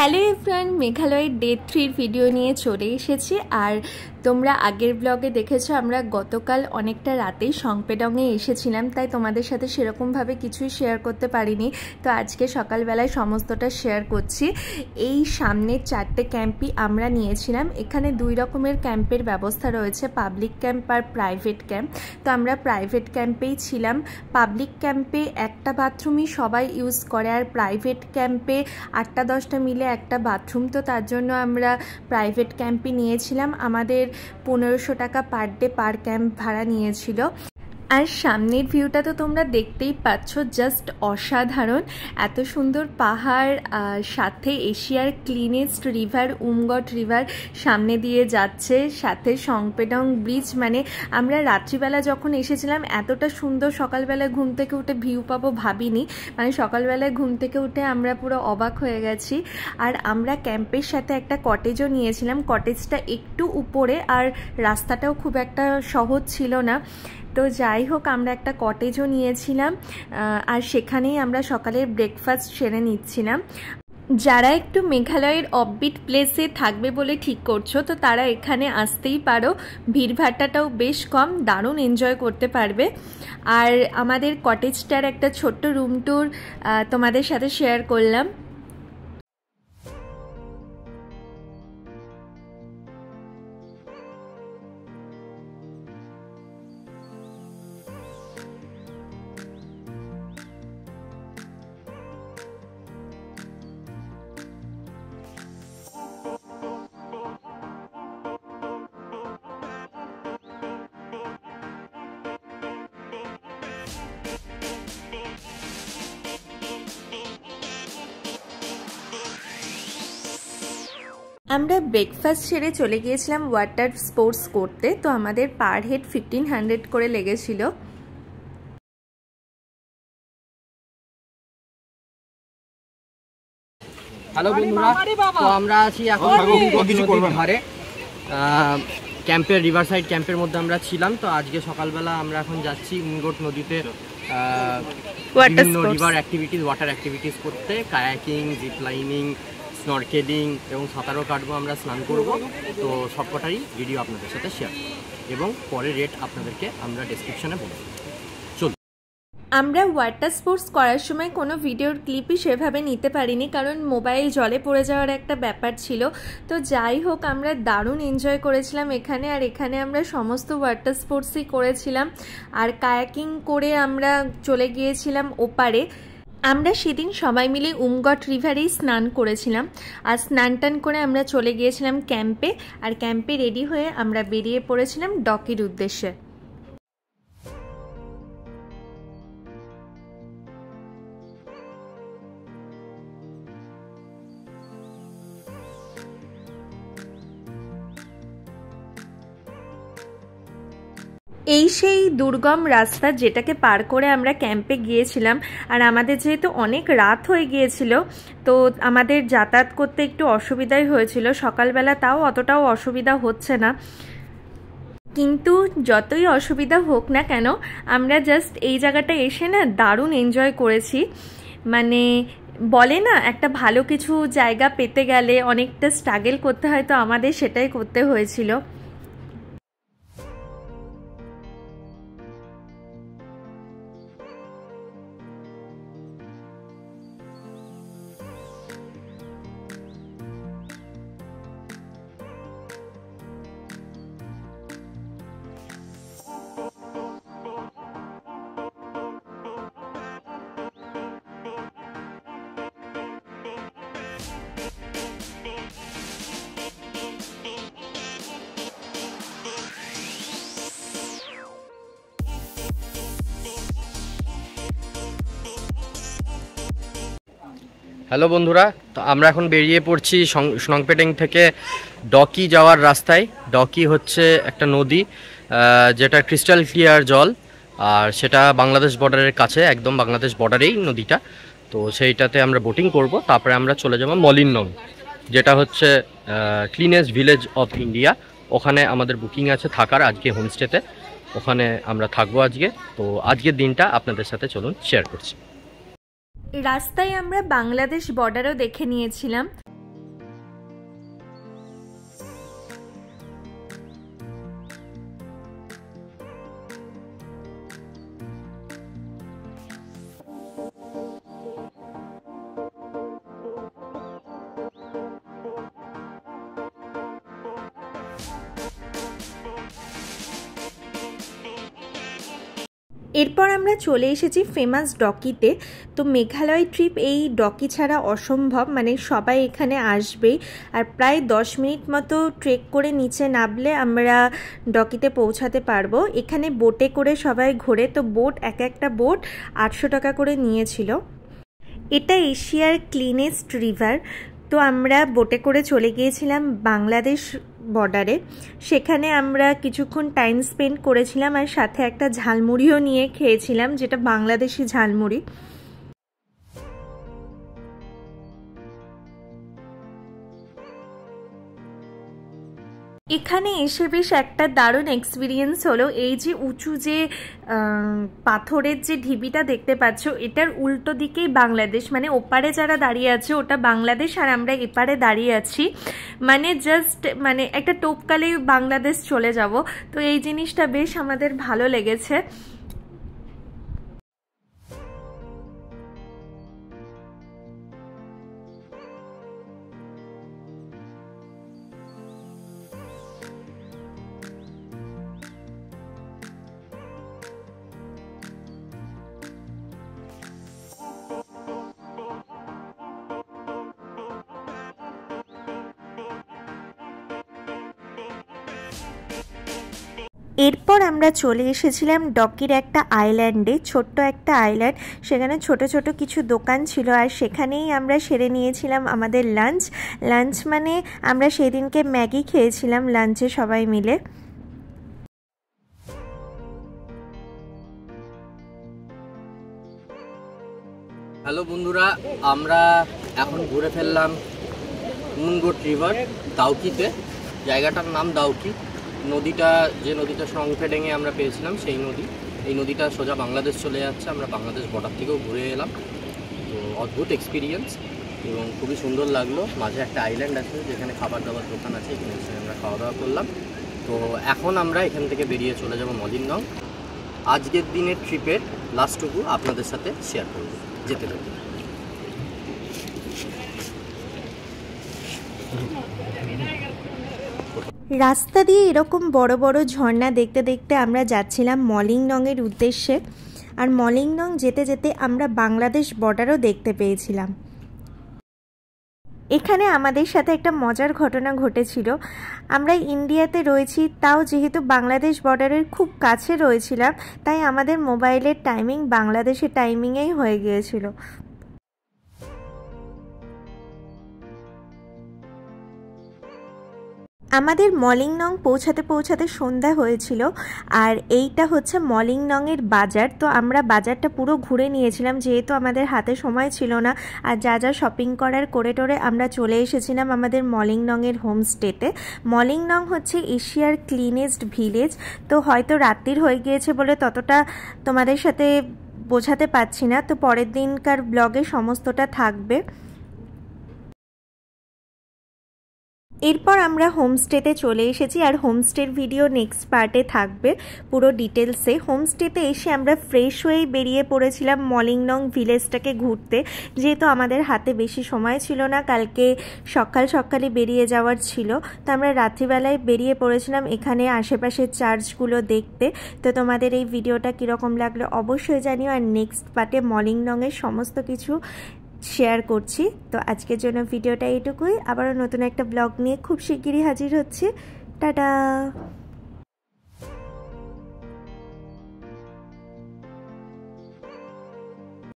Hello everyone, মেঘালয়ের day 3 video নিয়ে চলে এসেছি। আর তোমরা আগের ব্লগে দেখেছো আমরা গতকাল অনেকটা রাতেই সংপেডংয়ে এসেছিলাম, তাই তোমাদের সাথে সেরকমভাবে কিছুই শেয়ার করতে পারিনি। তো আজকে সকালবেলায় সমস্তটা শেয়ার করছি। এই সামনের 4টে ক্যাম্পই আমরা নিয়েছিলাম। এখানে 2 রকমের ক্যাম্পের ব্যবস্থা রয়েছে, পাবলিক ক্যাম্প আর প্রাইভেট ক্যাম্প। তো আমরা প্রাইভেট ক্যাম্পেই ছিলাম। পাবলিক ক্যাম্পে একটা বাথরুমই সবাই ইউজ করে, আর প্রাইভেট ক্যাম্পে 8-10টা মিলে একটা বাথরুম। তো তার জন্য আমরা প্রাইভেট ক্যাম্পই নিয়েছিলাম। আমাদের 1500 টাকা পার ডে পার ক্যাম্প ভাড়া নিয়েছিল। আর সামনের ভিউটা তো তোমরা দেখতেই পাচ্ছ, জাস্ট অসাধারণ। এত সুন্দর পাহাড়, সাথে এশিয়ার ক্লিনেস্ট রিভার উমগট রিভার সামনে দিয়ে যাচ্ছে, সাথে সংপেডং ব্রিজ। মানে আমরা রাত্রিবেলা যখন এসেছিলাম এতটা সুন্দর সকালবেলায় ঘুম থেকে উঠে ভিউ পাবো ভাবিনি। মানে সকালবেলায় ঘুম থেকে উঠে আমরা পুরো অবাক হয়ে গেছি। আর আমরা ক্যাম্পের সাথে একটা কটেজও নিয়েছিলাম। কটেজটা একটু উপরে, আর রাস্তাটাও খুব একটা সহজ ছিল না। তো যাই হোক, আমরা একটা কটেজও নিয়েছিলাম, আর সেখানেই আমরা সকালের ব্রেকফাস্ট সেরে নিচ্ছিলাম। যারা একটু মেঘালয়ের অফবিট প্লেসে থাকবে বলে ঠিক করছো, তো তারা এখানে আসতেই পারো। ভিড়ভাট্টাটাও বেশ কম, দারুণ এনজয় করতে পারবে। আর আমাদের কটেজটার একটা ছোট্ট রুম ট্যুর তোমাদের সাথে শেয়ার করলাম। আমরা ব্রেকফাস্ট সেরে চলে গিয়েছিলাম ওয়াটার স্পোর্টস করতে। তো আমাদের পার হেড 1500 করে লেগেছিল। হ্যালো বন্ধুরা, তো আমরা আছি এখন ধারে ক্যাম্পের, রিভার সাইড ক্যাম্পের মধ্যে আমরা ছিলাম। তো আজকে সকালবেলা আমরা এখন যাচ্ছি উমগট নদীতে বিভিন্ন রিভার অ্যাক্টিভিটিস, ওয়াটার অ্যাক্টিভিটিস করতে, কায়াকিং, জিপ লাইনিং, স্নরকেলিং এবং সাঁতারও কাটবো, আমরা স্নান করবো। তো সবকটাই ভিডিও আপনাদের সাথে শেয়ার এবং পরে রেট আপনাদেরকে আমরা ডেসক্রিপশনে বলবো। আমরা ওয়াটার স্পোর্টস করার সময় কোনো ভিডিওর ক্লিপই সেভাবে নিতে পারিনি, কারণ মোবাইল জলে পড়ে যাওয়ার একটা ব্যাপার ছিল। তো যাই হোক, আমরা দারুণ এনজয় করেছিলাম এখানে। আর এখানে আমরা সমস্ত ওয়াটার স্পোর্টসই করেছিলাম। আর কায়াকিং করে আমরা চলে গিয়েছিলাম ওপারে। আমরা সেদিন সবাই মিলে উমগট রিভারেই স্নান করেছিলাম। আর স্নান টান করে আমরা চলে গিয়েছিলাম ক্যাম্পে। আর ক্যাম্পে রেডি হয়ে আমরা বেরিয়ে পড়েছিলাম ডকির উদ্দেশ্যে। এই সেই দুর্গম রাস্তা যেটাকে পার করে আমরা ক্যাম্পে গিয়েছিলাম। আর আমাদের যেহেতু অনেক রাত হয়ে গিয়েছিল, তো আমাদের যাতায়াত করতে একটু অসুবিধাই হয়েছিল। সকালবেলা তাও অতটাও অসুবিধা হচ্ছে না, কিন্তু যতই অসুবিধা হোক না কেন আমরা জাস্ট এই জায়গাটা এসে না দারুণ এনজয় করেছি। মানে বলে না, একটা ভালো কিছু জায়গা পেতে গেলে অনেকটা স্ট্রাগল করতে হয়, তো আমাদের সেটাই করতে হয়েছিল। হ্যালো বন্ধুরা, তো আমরা এখন বেরিয়ে পড়ছি সংপেডং থেকে ডকি যাওয়ার রাস্তায়। ডকি হচ্ছে একটা নদী, যেটা ক্রিস্টাল ক্লিয়ার জল, আর সেটা বাংলাদেশ বর্ডারের কাছে, একদম বাংলাদেশ বর্ডারেই নদীটা। তো সেইটাতে আমরা বোটিং করব, তারপরে আমরা চলে যাব মলিনং, যেটা হচ্ছে ক্লিনেস্ট ভিলেজ অফ ইন্ডিয়া। ওখানে আমাদের বুকিং আছে থাকার, আজকে হোমস্টেতে ওখানে আমরা থাকবো আজকে। তো আজকের দিনটা আপনাদের সাথে চলুন শেয়ার করছি। রাস্তায় আমরা বাংলাদেশ বর্ডারও দেখে নিয়েছিলাম। এরপর আমরা চলে এসেছি ফেমাস ডকিতে। তো মেঘালয় ট্রিপ এই ডকি ছাড়া অসম্ভব, মানে সবাই এখানে আসবেই। আর প্রায় 10 মিনিট মতো ট্রেক করে নিচে নামলে আমরা ডকিতে পৌঁছাতে পারবো। এখানে বোটে করে সবাই ঘোরে, তো বোট একটা বোট 800 টাকা করে নিয়েছিল। এটা এশিয়ার ক্লিনেস্ট রিভার। তো আমরা বোটে করে চলে গিয়েছিলাম বাংলাদেশ বর্ডারে। সেখানে আমরা কিছুক্ষণ টাইম স্পেন্ড করেছিলাম আর সাথে একটা ঝালমুড়িও নিয়ে খেয়েছিলাম, যেটা বাংলাদেশি ঝালমুড়ি। এখানে এসে বেশ একটা দারুণ এক্সপিরিয়েন্স হলো। এই যে উঁচু যে পাথরের যে ঢিবিটা দেখতে পাচ্ছ, এটার উল্টো দিকেই বাংলাদেশ, মানে ওপারে যারা দাঁড়িয়ে আছে ওটা বাংলাদেশ আর আমরা এপারে দাঁড়িয়ে আছি, মানে জাস্ট মানে একটা টোপকালে বাংলাদেশ চলে যাব। তো এই জিনিসটা বেশ আমাদের ভালো লেগেছে। এরপর আমরা চলে এসেছিলাম ডকির একটা আইল্যান্ডে, ছোট্ট একটা আইল্যান্ড। সেখানে ছোট ছোট কিছু দোকান ছিল আর সেখানেই আমরা সেরে নিয়েছিলাম আমাদের লাঞ্চ মানে আমরা সেদিনকে ম্যাগি খেয়েছিলাম লাঞ্চে সবাই মিলে। হ্যালো বন্ধুরা, আমরা এখন ঘুরে ফেললাম মুনগোট রিভার দাউকিতে। জায়গাটার নাম দাউকি। যে নদীটা সংফেডেঙে আমরা পেয়েছিলাম সেই নদী। এই নদীটা সোজা বাংলাদেশ চলে যাচ্ছে। আমরা বাংলাদেশ বর্ডার থেকেও ঘুরে এলাম। তো অদ্ভুত এক্সপিরিয়েন্স এবং খুবই সুন্দর লাগলো। মাঝে একটা আইল্যান্ড আছে যেখানে খাবার দাবার দোকান আছে, এখানে এসে আমরা খাওয়া দাওয়া করলাম। তো এখন আমরা এখান থেকে বেরিয়ে চলে যাব মলিননং। আজকের দিনের ট্রিপের লাস্টটুকু আপনাদের সাথে শেয়ার করব যেতে যেতে। রাস্তা দিয়ে এরকম বড় বড় ঝর্ণা দেখতে দেখতে আমরা যাচ্ছিলাম মলিংনংয়ের উদ্দেশ্যে। আর মলিংনং যেতে যেতে আমরা বাংলাদেশ বর্ডারও দেখতে পেয়েছিলাম। এখানে আমাদের সাথে একটা মজার ঘটনা ঘটেছিল। আমরা ইন্ডিয়াতে রয়েছি, তাও যেহেতু বাংলাদেশ বর্ডারের খুব কাছে রয়েছিলাম, তাই আমাদের মোবাইলের টাইমিং বাংলাদেশের টাইমিংয়েই হয়ে গিয়েছিল। আমাদের মলিংনং পৌঁছাতে পৌঁছাতে সন্ধ্যা হয়েছিল। আর এইটা হচ্ছে মলিংনংয়ের বাজার। তো আমরা বাজারটা পুরো ঘুরে নিয়েছিলাম, যেহেতু আমাদের হাতে সময় ছিল না। আর যা যা শপিং করার করে টোরে আমরা চলে এসেছিলাম আমাদের মলিংনংয়ের হোমস্টেতে। মলিংনং হচ্ছে এশিয়ার ক্লিনেস্ট ভিলেজ। তো হয়তো রাত্রির হয়ে গিয়েছে বলে ততটা তোমাদের সাথে বোঝাতে পারছি না, তো পরের দিনকার ব্লগে সমস্তটা থাকবে। এরপর আমরা হোমস্টেতে চলে এসেছি আর হোমস্টের ভিডিও নেক্সট পার্টে থাকবে পুরো ডিটেলসে। হোমস্টেতে এসে আমরা ফ্রেশ হয়েই বেরিয়ে পড়েছিলাম মলিংনং ভিলেজটাকে ঘুরতে, যেহেতু আমাদের হাতে বেশি সময় ছিল না, কালকে সকালে বেরিয়ে যাওয়ার ছিল। তো আমরা রাত্রিবেলায় বেরিয়ে পড়েছিলাম এখানে আশেপাশের চার্চগুলো দেখতে। তো তোমাদের এই ভিডিওটা কীরকম লাগলো অবশ্যই জানিও। আর নেক্সট পার্টে মলিংনংয়ের সমস্ত কিছু শেয়ার করছি। তো আজকের জন্য ভিডিওটা এইটুকুই। আবারও নতুন একটা ব্লগ নিয়ে খুব শিগগিরই হাজির হচ্ছে। টাটা।